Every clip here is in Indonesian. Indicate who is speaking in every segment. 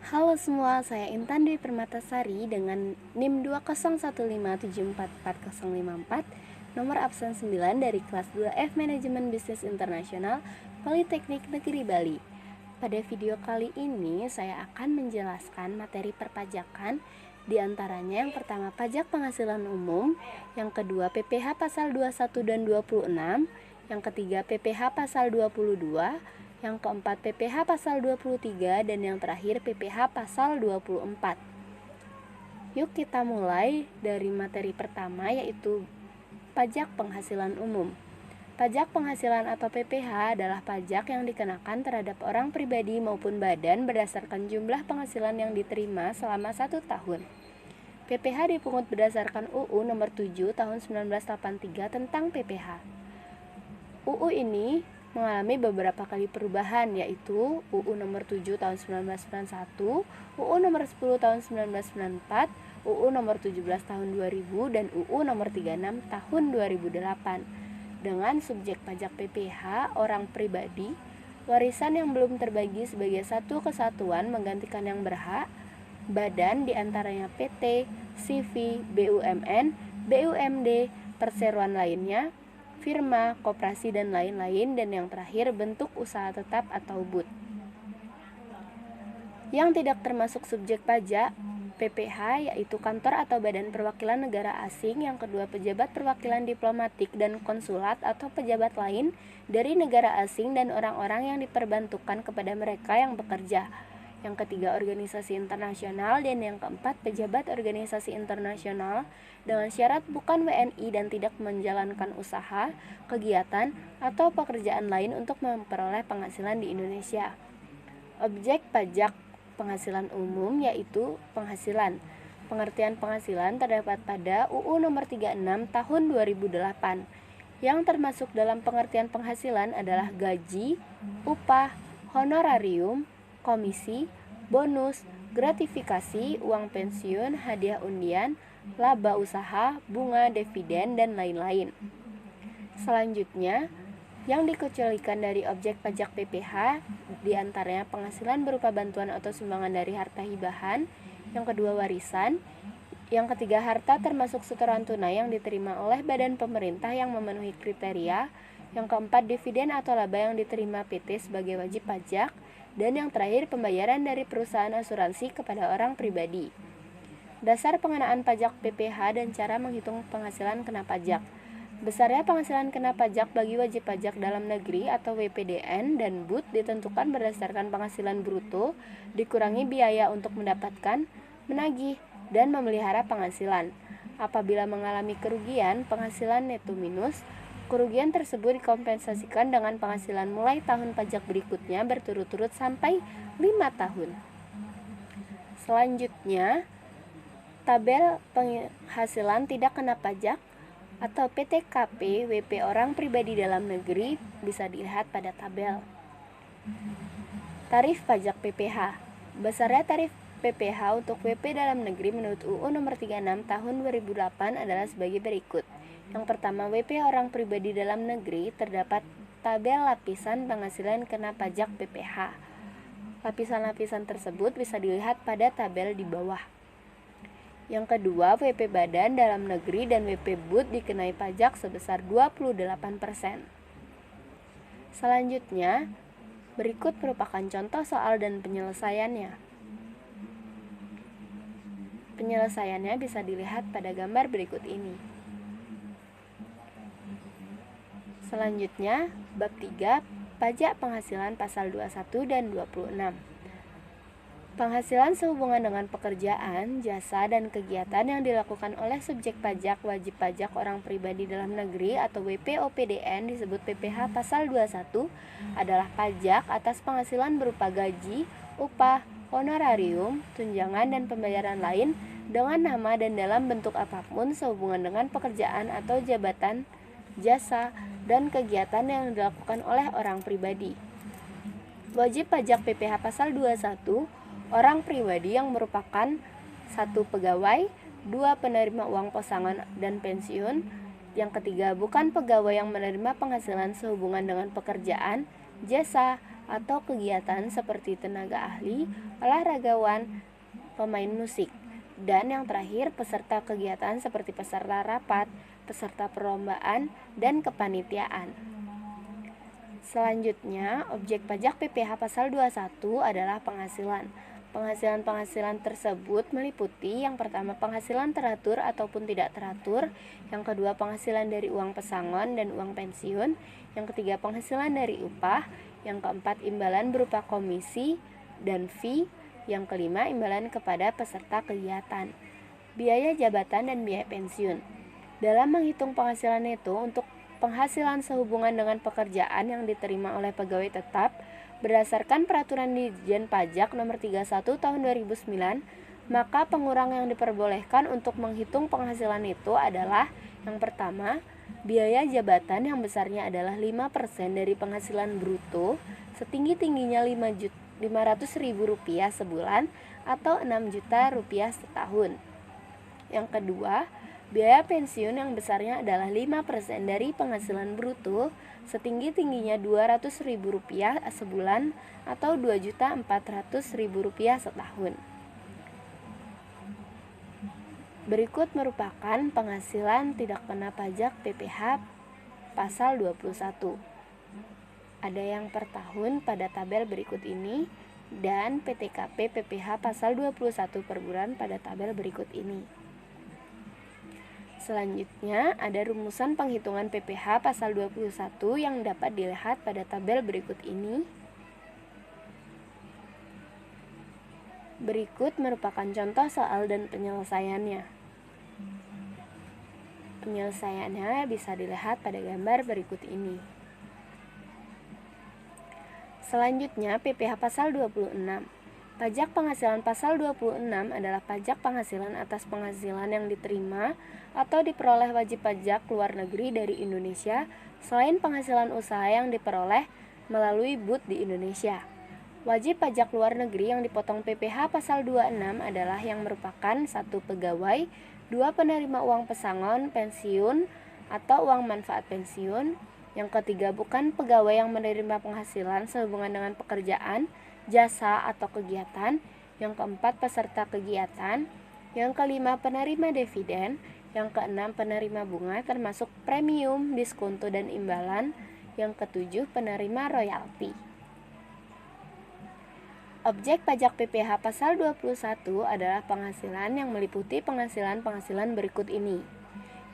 Speaker 1: Halo semua, saya Intan Dwi Permatasari dengan NIM 20157444054, nomor absen 9 dari kelas 2F Manajemen Bisnis Internasional, Politeknik Negeri Bali. Pada video kali ini saya akan menjelaskan materi perpajakan, di antaranya yang pertama pajak penghasilan umum, yang kedua PPh pasal 21 dan 26, yang ketiga PPh pasal 22, yang keempat PPh pasal 23, dan yang terakhir PPh pasal 24. Yuk kita mulai dari materi pertama, yaitu pajak penghasilan umum. Pajak penghasilan atau PPh adalah pajak yang dikenakan terhadap orang pribadi maupun badan berdasarkan jumlah penghasilan yang diterima selama 1 tahun. PPh dipungut berdasarkan UU nomor 7 tahun 1983 tentang PPh. UU ini mengalami beberapa kali perubahan, yaitu UU nomor 7 tahun 1991, UU nomor 10 tahun 1994, UU nomor 17 tahun 2000, dan UU nomor 36 tahun 2008. Dengan subjek pajak PPh orang pribadi, warisan yang belum terbagi sebagai satu kesatuan menggantikan yang berhak, badan diantaranya PT, CV, BUMN, BUMD, perseroan lainnya, firma, koperasi, dan lain-lain, dan yang terakhir bentuk usaha tetap atau BUT. Yang tidak termasuk subjek pajak PPh yaitu kantor atau badan perwakilan negara asing, yang kedua pejabat perwakilan diplomatik dan konsulat atau pejabat lain dari negara asing dan orang-orang yang diperbantukan kepada mereka yang bekerja, yang ketiga organisasi internasional, dan yang keempat pejabat organisasi internasional dengan syarat bukan WNI dan tidak menjalankan usaha, kegiatan, atau pekerjaan lain untuk memperoleh penghasilan di Indonesia. Objek pajak penghasilan umum yaitu penghasilan. Pengertian penghasilan terdapat pada UU nomor 36 tahun 2008. Yang termasuk dalam pengertian penghasilan adalah gaji, upah, honorarium, komisi, bonus, gratifikasi, uang pensiun, hadiah undian, laba usaha, bunga, dividen, dan lain-lain. Selanjutnya, yang dikecualikan dari objek pajak PPh diantaranya penghasilan berupa bantuan atau sumbangan dari harta hibahan, yang kedua warisan, yang ketiga harta termasuk setoran tunai yang diterima oleh badan pemerintah yang memenuhi kriteria, yang keempat dividen atau laba yang diterima PT sebagai wajib pajak, dan yang terakhir pembayaran dari perusahaan asuransi kepada orang pribadi. Dasar pengenaan pajak PPh dan cara menghitung penghasilan kena pajak. Besarnya penghasilan kena pajak bagi wajib pajak dalam negeri atau WPDN dan BUT ditentukan berdasarkan penghasilan bruto dikurangi biaya untuk mendapatkan, menagih, dan memelihara penghasilan. Apabila mengalami kerugian penghasilan neto minus, kerugian tersebut dikompensasikan dengan penghasilan mulai tahun pajak berikutnya berturut-turut sampai 5 tahun. Selanjutnya, tabel penghasilan tidak kena pajak atau PTKP WP orang pribadi dalam negeri bisa dilihat pada tabel. Tarif pajak PPh. Besarnya tarif PPh untuk WP dalam negeri menurut UU nomor 36 tahun 2008 adalah sebagai berikut. Yang pertama, WP orang pribadi dalam negeri terdapat tabel lapisan penghasilan kena pajak PPh. Lapisan-lapisan tersebut bisa dilihat pada tabel di bawah. Yang kedua, WP badan dalam negeri dan WP BUT dikenai pajak sebesar 28%. Selanjutnya, berikut merupakan contoh soal dan penyelesaiannya. Penyelesaiannya bisa dilihat pada gambar berikut ini. Selanjutnya, bab 3, pajak penghasilan pasal 21 dan 26. Penghasilan sehubungan dengan pekerjaan, jasa, dan kegiatan yang dilakukan oleh subjek pajak wajib pajak orang pribadi dalam negeri atau WPOPDN disebut PPh pasal 21 adalah pajak atas penghasilan berupa gaji, upah, honorarium, tunjangan, dan pembayaran lain dengan nama dan dalam bentuk apapun sehubungan dengan pekerjaan atau jabatan, jasa, dan kegiatan yang dilakukan oleh orang pribadi. Wajib pajak PPh pasal 21 orang pribadi yang merupakan 1. Pegawai, 2. Penerima uang pesangon dan pensiun, yang ketiga bukan pegawai yang menerima penghasilan sehubungan dengan pekerjaan, jasa, atau kegiatan seperti tenaga ahli, olahragawan, pemain musik. Dan yang terakhir, peserta kegiatan seperti peserta rapat, peserta perlombaan, dan kepanitiaan. Selanjutnya, objek pajak PPh pasal 21 adalah penghasilan. Penghasilan-penghasilan tersebut meliputi yang pertama penghasilan teratur ataupun tidak teratur, yang kedua penghasilan dari uang pesangon dan uang pensiun, yang ketiga penghasilan dari upah, yang keempat imbalan berupa komisi dan fee, yang kelima imbalan kepada peserta kegiatan. Biaya jabatan dan biaya pensiun. Dalam menghitung penghasilan itu, untuk penghasilan sehubungan dengan pekerjaan yang diterima oleh pegawai tetap berdasarkan Peraturan Ditjen Pajak Nomor 31 Tahun 2009, maka pengurang yang diperbolehkan untuk menghitung penghasilan itu adalah yang pertama, biaya jabatan yang besarnya adalah 5% dari penghasilan bruto setinggi-tingginya Rp500.000 sebulan atau Rp6 juta setahun. Yang kedua, biaya pensiun yang besarnya adalah 5% dari penghasilan bruto setinggi-tingginya Rp200.000 sebulan atau Rp2.400.000 setahun. Berikut merupakan penghasilan tidak kena pajak PPh pasal 21. Ada yang per tahun pada tabel berikut ini dan PTKP PPh pasal 21 per bulan pada tabel berikut ini. Selanjutnya, ada rumusan penghitungan PPh pasal 21 yang dapat dilihat pada tabel berikut ini. Berikut merupakan contoh soal dan penyelesaiannya. Penyelesaiannya bisa dilihat pada gambar berikut ini. Selanjutnya, PPh pasal 26. Pajak penghasilan pasal 26 adalah pajak penghasilan atas penghasilan yang diterima atau diperoleh wajib pajak luar negeri dari Indonesia selain penghasilan usaha yang diperoleh melalui BUT di Indonesia. Wajib pajak luar negeri yang dipotong PPh pasal 26 adalah yang merupakan 1 pegawai, 2 penerima uang pesangon, pensiun, atau uang manfaat pensiun. Yang ketiga, bukan pegawai yang menerima penghasilan sehubungan dengan pekerjaan, jasa, atau kegiatan. Yang keempat, peserta kegiatan. Yang kelima, penerima dividen. Yang keenam, penerima bunga termasuk premium, diskonto, dan imbalan. Yang ketujuh, penerima royalti. Objek pajak PPh pasal 21 adalah penghasilan yang meliputi penghasilan-penghasilan berikut ini.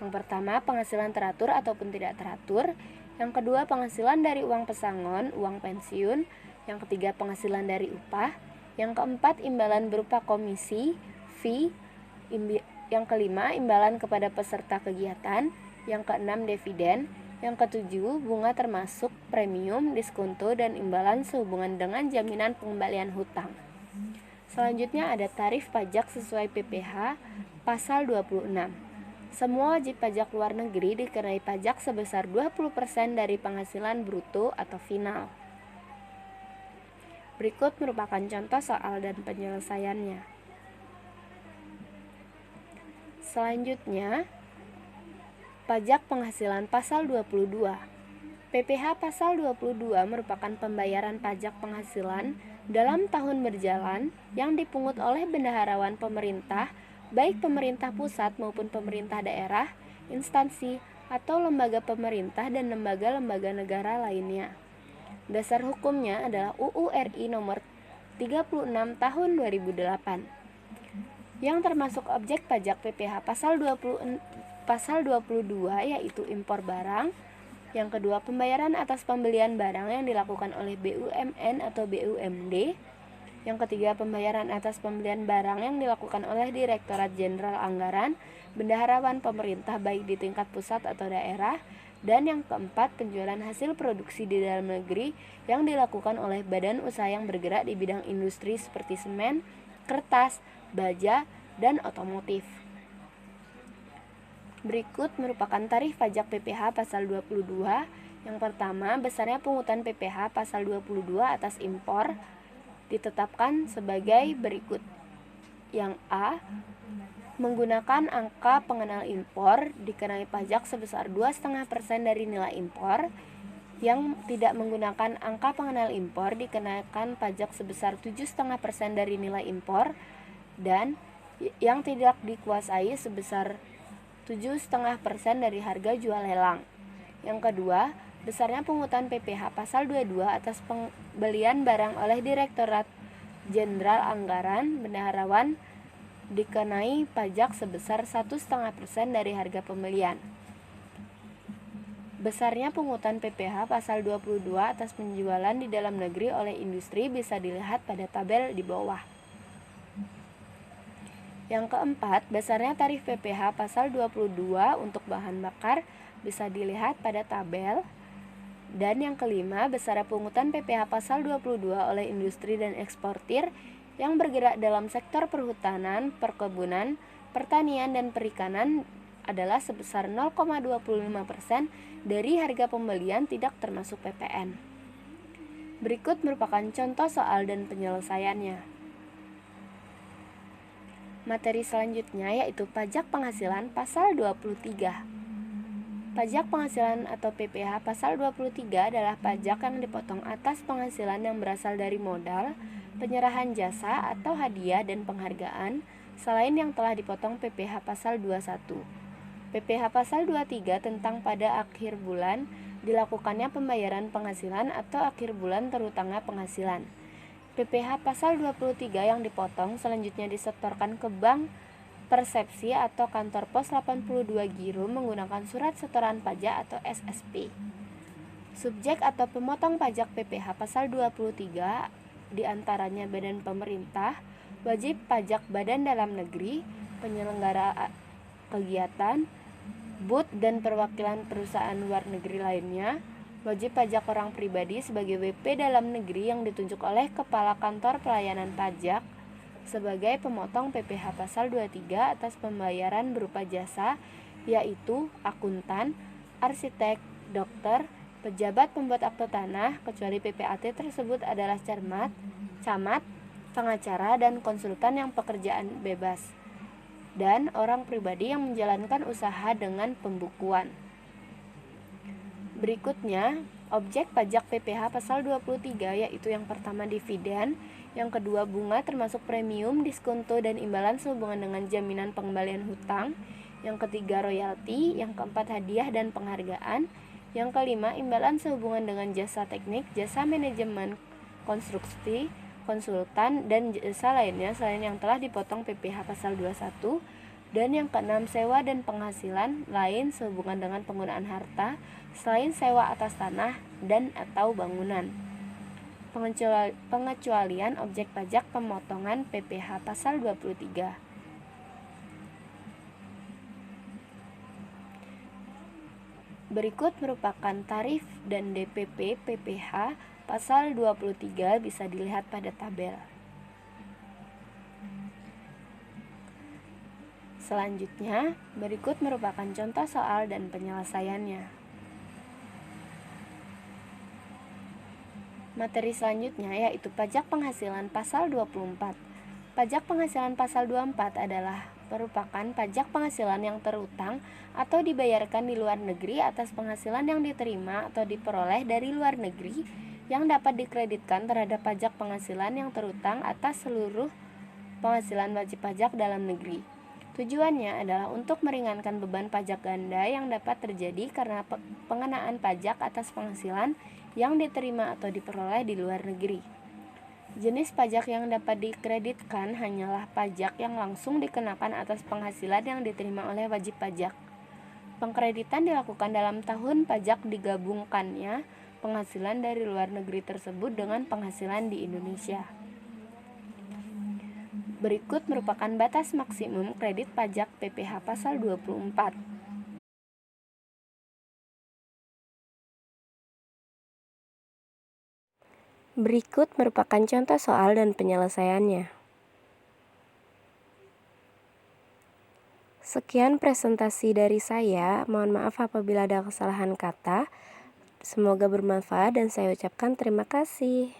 Speaker 1: Yang pertama, penghasilan teratur ataupun tidak teratur. Yang kedua, penghasilan dari uang pesangon, uang pensiun. Yang ketiga, penghasilan dari upah. Yang keempat, imbalan berupa komisi, fee. Yang kelima, imbalan kepada peserta kegiatan. Yang keenam, dividen. Yang ketujuh, bunga termasuk premium, diskonto, dan imbalan sehubungan dengan jaminan pengembalian hutang. Selanjutnya ada tarif pajak sesuai PPh pasal 26. Semua wajib pajak luar negeri dikenai pajak sebesar 20% dari penghasilan bruto atau final. Berikut merupakan contoh soal dan penyelesaiannya. Selanjutnya, pajak penghasilan pasal 22. PPh pasal 22 merupakan pembayaran pajak penghasilan dalam tahun berjalan yang dipungut oleh bendaharawan pemerintah, baik pemerintah pusat maupun pemerintah daerah, instansi, atau lembaga pemerintah dan lembaga-lembaga negara lainnya. Dasar hukumnya adalah UU RI nomor 36 tahun 2008. Yang termasuk objek pajak PPh pasal 22 yaitu impor barang. Yang kedua, pembayaran atas pembelian barang yang dilakukan oleh BUMN atau BUMD. Yang ketiga, pembayaran atas pembelian barang yang dilakukan oleh Direktorat Jenderal Anggaran, bendaharawan pemerintah baik di tingkat pusat atau daerah. Dan yang keempat, penjualan hasil produksi di dalam negeri yang dilakukan oleh badan usaha yang bergerak di bidang industri seperti semen, kertas, baja, dan otomotif. Berikut merupakan tarif pajak PPh pasal 22. Yang pertama, besarnya pungutan PPh pasal 22 atas impor ditetapkan sebagai berikut. Yang A, menggunakan angka pengenal impor dikenai pajak sebesar 2,5% dari nilai impor. yang tidak menggunakan angka pengenal impor dikenakan pajak sebesar 7,5% dari nilai impor, dan yang tidak dikuasai sebesar 7,5% dari harga jual lelang. Yang kedua, besarnya pungutan PPh pasal 22 atas pembelian barang oleh Direktorat Jenderal Anggaran Bendaharawan dikenai pajak sebesar 1,5% dari harga pembelian. Besarnya pungutan PPh pasal 22 atas penjualan di dalam negeri oleh industri bisa dilihat pada tabel di bawah. Yang keempat, besarnya tarif PPh pasal 22 untuk bahan bakar bisa dilihat pada tabel. Dan yang kelima, besarnya pungutan PPh pasal 22 oleh industri dan eksportir yang bergerak dalam sektor perhutanan, perkebunan, pertanian, dan perikanan adalah sebesar 0,25% dari harga pembelian tidak termasuk PPN. Berikut merupakan contoh soal dan penyelesaiannya. Materi selanjutnya yaitu pajak penghasilan pasal 23. Pajak penghasilan atau PPh pasal 23 adalah pajak yang dipotong atas penghasilan yang berasal dari modal, penyerahan jasa atau hadiah dan penghargaan, selain yang telah dipotong PPh pasal 21. PPh pasal 23 tentang pada akhir bulan dilakukannya pembayaran penghasilan atau akhir bulan terutangnya penghasilan. PPh pasal 23 yang dipotong selanjutnya disetorkan ke bank persepsi atau kantor pos 82 Giro menggunakan surat setoran pajak atau SSP. Subjek atau pemotong pajak PPh pasal 23 diantaranya badan pemerintah, wajib pajak badan dalam negeri, penyelenggara kegiatan, BUT dan perwakilan perusahaan luar negeri lainnya, wajib pajak orang pribadi sebagai WP dalam negeri yang ditunjuk oleh Kepala Kantor Pelayanan Pajak sebagai pemotong PPh pasal 23 atas pembayaran berupa jasa, yaitu akuntan, arsitek, dokter, pejabat pembuat akte tanah, kecuali PPAT tersebut adalah camat, pengacara, dan konsultan yang pekerjaan bebas, dan orang pribadi yang menjalankan usaha dengan pembukuan. Berikutnya, objek pajak PPh pasal 23 yaitu yang pertama dividen, yang kedua bunga termasuk premium, diskonto, dan imbalan sehubungan dengan jaminan pengembalian hutang, yang ketiga royalti, yang keempat hadiah dan penghargaan, yang kelima imbalan sehubungan dengan jasa teknik, jasa manajemen konstruksi, konsultan, dan jasa lainnya selain yang telah dipotong PPh pasal 21, dan yang keenam sewa dan penghasilan lain sehubungan dengan penggunaan harta selain sewa atas tanah dan atau bangunan. Pengecualian objek pajak pemotongan PPh pasal 23. Berikut merupakan tarif dan DPP PPh pasal 23 bisa dilihat pada tabel. Selanjutnya, berikut merupakan contoh soal dan penyelesaiannya. Materi selanjutnya yaitu pajak penghasilan pasal 24. Pajak penghasilan pasal 24 adalah merupakan pajak penghasilan yang terutang atau dibayarkan di luar negeri atas penghasilan yang diterima atau diperoleh dari luar negeri yang dapat dikreditkan terhadap pajak penghasilan yang terutang atas seluruh penghasilan wajib pajak dalam negeri. Tujuannya adalah untuk meringankan beban pajak ganda yang dapat terjadi karena pengenaan pajak atas penghasilan yang diterima atau diperoleh di luar negeri. Jenis pajak yang dapat dikreditkan hanyalah pajak yang langsung dikenakan atas penghasilan yang diterima oleh wajib pajak. Pengkreditan dilakukan dalam tahun pajak digabungkannya penghasilan dari luar negeri tersebut dengan penghasilan di Indonesia. Berikut merupakan batas maksimum kredit pajak PPh pasal 24. Berikut merupakan contoh soal dan penyelesaiannya. Sekian presentasi dari saya. Mohon maaf apabila ada kesalahan kata. Semoga bermanfaat dan saya ucapkan terima kasih.